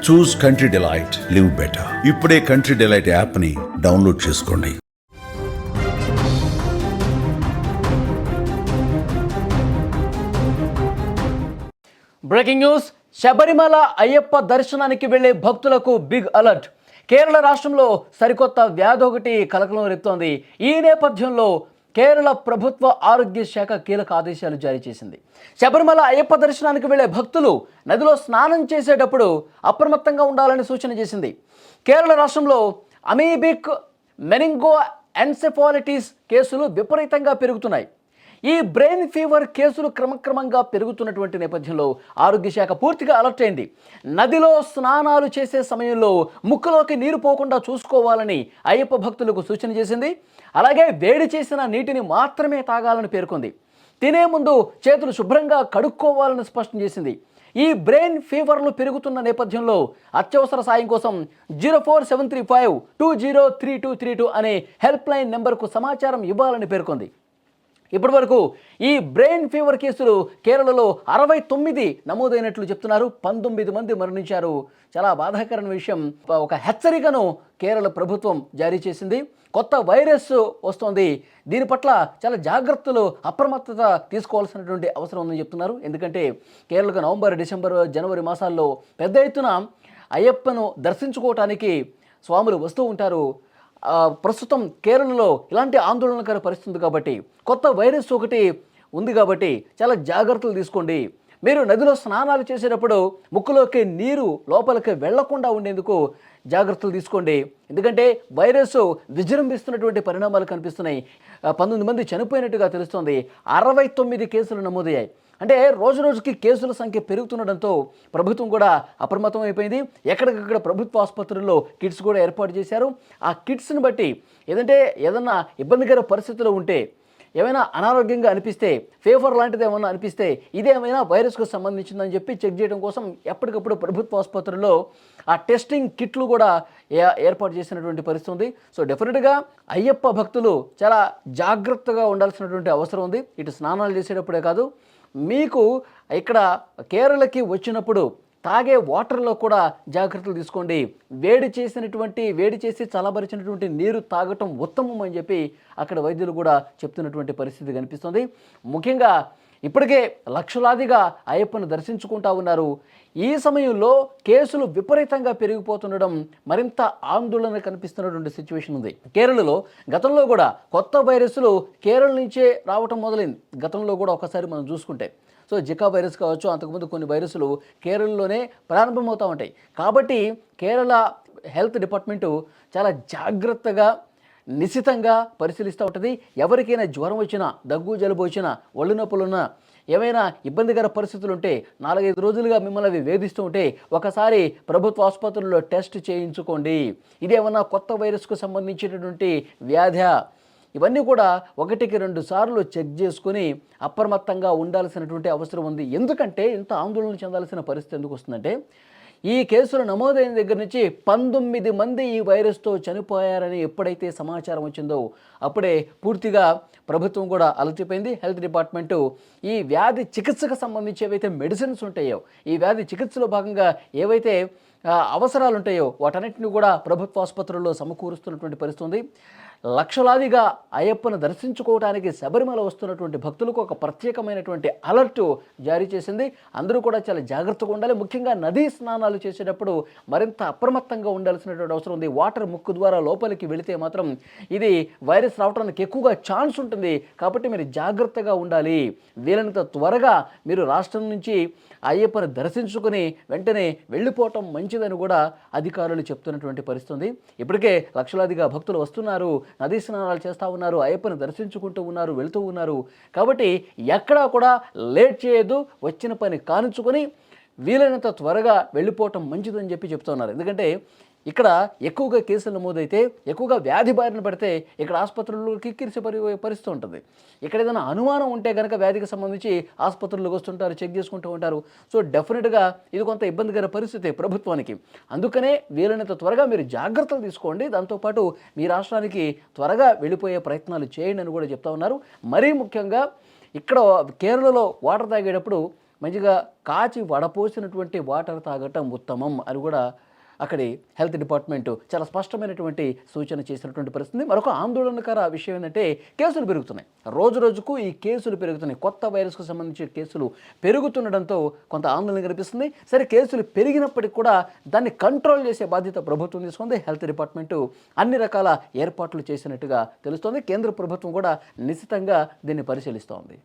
చూస్ country delight, live better. ఇప్పుడే country delight యాప్ని download చేసుకోండి. Breaking news. శబరిమల అయ్యప్ప దర్శనానికి వెళ్లే భక్తులకు బిగ్ అలర్ట్. కేరళ రాష్ట్రంలో సరికొత్త వ్యాధి ఒకటి కలకలం రేపుతోంది. ఈ నేపథ్యంలో కేరళ ప్రభుత్వ ఆరోగ్య శాఖ కీలక ఆదేశాలు జారీ చేసింది. శబరిమల అయ్యప్ప దర్శనానికి వెళ్లే భక్తులు నదిలో స్నానం చేసేటప్పుడు అప్రమత్తంగా ఉండాలని సూచన చేసింది. కేరళ రాష్ట్రంలో అమీబిక్ మెనింగో ఎన్సెఫాలిటిస్ కేసులు విపరీతంగా పెరుగుతున్నాయి. ఈ బ్రెయిన్ ఫీవర్ కేసులు క్రమక్రమంగా పెరుగుతున్నటువంటి నేపథ్యంలో ఆరోగ్య శాఖ పూర్తిగా అలర్ట్ అయింది. నదిలో స్నానాలు చేసే సమయంలో ముక్కులోకి నీరు పోకుండా చూసుకోవాలని అయ్యప్ప భక్తులకు సూచన చేసింది. అలాగే వేడి చేసిన నీటిని మాత్రమే తాగాలని పేర్కొంది. తినే ముందు చేతులు శుభ్రంగా కడుక్కోవాలని స్పష్టం చేసింది. ఈ బ్రెయిన్ ఫీవర్లు పెరుగుతున్న నేపథ్యంలో అత్యవసర సాయం కోసం 04735203232 అనే హెల్ప్ లైన్ నెంబర్కు సమాచారం ఇవ్వాలని పేర్కొంది. ఇప్పటి వరకు ఈ బ్రెయిన్ ఫీవర్ కేసులు కేరళలో 69 నమోదైనట్లు చెప్తున్నారు. 19 మంది మరణించారు. చాలా బాధాకరమైన విషయం. ఒక హెచ్చరికను కేరళ ప్రభుత్వం జారీ చేసింది. కొత్త వైరస్ వస్తోంది, దీని పట్ల చాలా జాగ్రత్తలు, అప్రమత్తత తీసుకోవాల్సినటువంటి అవసరం ఉందని చెప్తున్నారు. ఎందుకంటే కేరళకు నవంబర్, డిసెంబర్, జనవరి మాసాల్లో పెద్ద ఎత్తున అయ్యప్పను దర్శించుకోవటానికి స్వాములు వస్తూ ఉంటారు. ప్రస్తుతం కేరళలో ఇలాంటి ఆందోళనకర పరిస్థితి కాబట్టి, కొత్త వైరస్ ఒకటి ఉంది కాబట్టి చాలా జాగ్రత్తలు తీసుకోండి. మీరు నదిలో స్నానాలు చేసేటప్పుడు ముక్కులోకి నీరు లోపలికి వెళ్లకుండా ఉండేందుకు జాగ్రత్తలు తీసుకోండి. ఎందుకంటే వైరస్ విజృంభిస్తున్నటువంటి పరిణామాలు కనిపిస్తున్నాయి. 19 మంది చనిపోయినట్టుగా తెలుస్తోంది. 69 కేసులు నమోదయ్యాయి. అంటే రోజు రోజుకి కేసుల సంఖ్య పెరుగుతుండడంతో ప్రభుత్వం కూడా అప్రమత్తం అయిపోయింది. ఎక్కడికక్కడ ప్రభుత్వ ఆసుపత్రుల్లో కిట్స్ కూడా ఏర్పాటు చేశారు. ఆ కిట్స్ని బట్టి ఏదన్నా ఇబ్బందికర పరిస్థితులు ఉంటే, ఏమైనా అనారోగ్యంగా అనిపిస్తే, ఫీవర్ లాంటిది ఏమైనా అనిపిస్తే ఇదేమైనా వైరస్కు సంబంధించిందని చెప్పి చెక్ చేయడం కోసం ఎప్పటికప్పుడు ప్రభుత్వ ఆసుపత్రుల్లో ఆ టెస్టింగ్ కిట్లు కూడా ఏర్పాటు చేసినటువంటి పరిస్థితి ఉంది. సో డెఫినెట్గా అయ్యప్ప భక్తులు చాలా జాగ్రత్తగా ఉండాల్సినటువంటి అవసరం ఉంది. ఇటు స్నానాలు చేసేటప్పుడే కాదు, మీకు ఇక్కడ కేరళకి వచ్చినప్పుడు తాగే వాటర్లో కూడా జాగ్రత్తలు తీసుకోండి. వేడి చేసి చల్లబరిచినటువంటి నీరు తాగటం ఉత్తమం అని చెప్పి అక్కడ వైద్యులు కూడా చెప్తున్నటువంటి పరిస్థితి కనిపిస్తుంది. ముఖ్యంగా ఇప్పటికే లక్షలాదిగా అయ్యప్పను దర్శించుకుంటా ఉన్నారు. ఈ సమయంలో కేసులు విపరీతంగా పెరిగిపోతుండడం మరింత ఆందోళన కనిపిస్తున్నటువంటి సిచ్యువేషన్ ఉంది. కేరళలో గతంలో కూడా కొత్త వైరస్లు కేరళ నుంచే రావటం మొదలైంది. గతంలో కూడా ఒకసారి మనం చూసుకుంటే, సో జికా వైరస్ కావచ్చు, అంతకుముందు కొన్ని వైరస్లు కేరళలోనే ప్రారంభమవుతూ ఉంటాయి. కాబట్టి కేరళ హెల్త్ డిపార్ట్మెంటు చాలా జాగ్రత్తగా, నిశితంగా పరిశీలిస్తూ ఉంటుంది. ఎవరికైనా జ్వరం వచ్చినా, దగ్గు జలుబు వచ్చినా, ఒళ్ళు నొప్పులున్నా, ఏమైనా ఇబ్బందికర పరిస్థితులు ఉంటే, 4-5 రోజులుగా మిమ్మల్ని అవి వేధిస్తూ ఉంటే ఒకసారి ప్రభుత్వ ఆసుపత్రుల్లో టెస్ట్ చేయించుకోండి. ఇదేమన్నా కొత్త వైరస్కు సంబంధించినటువంటి వ్యాధి, ఇవన్నీ కూడా 1-2 సార్లు చెక్ చేసుకుని అప్రమత్తంగా ఉండాల్సినటువంటి అవసరం ఉంది. ఎందుకంటే ఇంత ఆందోళన చెందాల్సిన పరిస్థితి ఎందుకు వస్తుందంటే, ఈ కేసులు నమోదైన దగ్గర నుంచి 19 మంది ఈ వైరస్తో చనిపోయారని ఎప్పుడైతే సమాచారం వచ్చిందో అప్పుడే పూర్తిగా ప్రభుత్వం కూడా అలసిపోయింది. హెల్త్ డిపార్ట్మెంటు ఈ వ్యాధి చికిత్సకు సంబంధించి ఏవైతే మెడిసిన్స్ ఉంటాయో, ఈ వ్యాధి చికిత్సలో భాగంగా ఏవైతే అవసరాలు ఉంటాయో వాటన్నిటిని కూడా ప్రభుత్వ ఆసుపత్రుల్లో సమకూరుస్తున్నటువంటి పరిస్థితి ఉంది. లక్షలాదిగా అయ్యప్పను దర్శించుకోవడానికి శబరిమల వస్తున్నటువంటి భక్తులకు ఒక ప్రత్యేకమైనటువంటి అలర్టు జారీ చేసింది. అందరూ కూడా చాలా జాగ్రత్తగా ఉండాలి. ముఖ్యంగా నదీ స్నానాలు చేసేటప్పుడు మరింత అప్రమత్తంగా ఉండాల్సినటువంటి అవసరం ఉంది. వాటర్ ముక్కు ద్వారా లోపలికి వెళితే మాత్రం ఇది వైరస్ రావడానికి ఎక్కువగా ఛాన్స్ ఉంటుంది. కాబట్టి మీరు జాగ్రత్తగా ఉండాలి. వీలైనంత త్వరగా మీరు రాష్ట్రం నుంచి అయ్యప్పను దర్శించుకుని వెంటనే వెళ్ళిపోవటం మంచిదని కూడా అధికారులు చెప్తున్నటువంటి పరిస్థితి. ఇప్పటికే లక్షలాదిగా భక్తులు వస్తున్నారు, నదీ స్నానాలు చేస్తూ ఉన్నారు, అయ్యప్పను దర్శించుకుంటూ ఉన్నారు, వెళుతూ ఉన్నారు. కాబట్టి ఎక్కడా కూడా లేట్ చేయొద్దు, వచ్చిన పని కానించుకొని వీలైనంత త్వరగా వెళ్ళిపోవటం మంచిదని చెప్పి చెప్తున్నారు. ఎందుకంటే ఇక్కడ ఎక్కువగా కేసులు నమోదైతే, ఎక్కువగా వ్యాధి బారిన పడితే ఇక్కడ ఆసుపత్రుల్లో కిక్కిరిసి పరిస్థితి ఉంటుంది. ఇక్కడ ఏదైనా అనుమానం ఉంటే కనుక వ్యాధికి సంబంధించి ఆసుపత్రులకు వస్తుంటారు, చెక్ చేసుకుంటూ ఉంటారు. సో డెఫినెట్గా ఇది కొంత ఇబ్బందికర పరిస్థితి ప్రభుత్వానికి. అందుకనే వీలైనంత త్వరగా మీరు జాగ్రత్తలు తీసుకోండి. దాంతోపాటు మీ రాష్ట్రానికి త్వరగా వెళ్ళిపోయే ప్రయత్నాలు చేయండి అని కూడా చెప్తా ఉన్నారు. మరీ ముఖ్యంగా ఇక్కడ కేరళలో వాటర్ తాగేటప్పుడు మంచిగా కాచి వడపోసినటువంటి వాటర్ తాగటం ఉత్తమం అని కూడా అక్కడి హెల్త్ డిపార్ట్మెంట్ చాలా స్పష్టమైనటువంటి సూచన చేసినటువంటి పరిస్థితి. మరొక ఆందోళనకర విషయం ఏంటంటే కేసులు పెరుగుతున్నాయి. రోజు రోజుకు ఈ కేసులు పెరుగుతున్నాయి. కొత్త వైరస్కు సంబంధించిన కేసులు పెరుగుతుండడంతో కొంత ఆందోళన కనిపిస్తుంది. సరే, కేసులు పెరిగినప్పటికీ కూడా దాన్ని కంట్రోల్ చేసే బాధ్యత ప్రభుత్వం తీసుకుంది. హెల్త్ డిపార్ట్మెంట్ అన్ని రకాల ఏర్పాట్లు చేసినట్టుగా తెలుస్తోంది. కేంద్ర ప్రభుత్వం కూడా నిశితంగా దీన్ని పరిశీలిస్తోంది.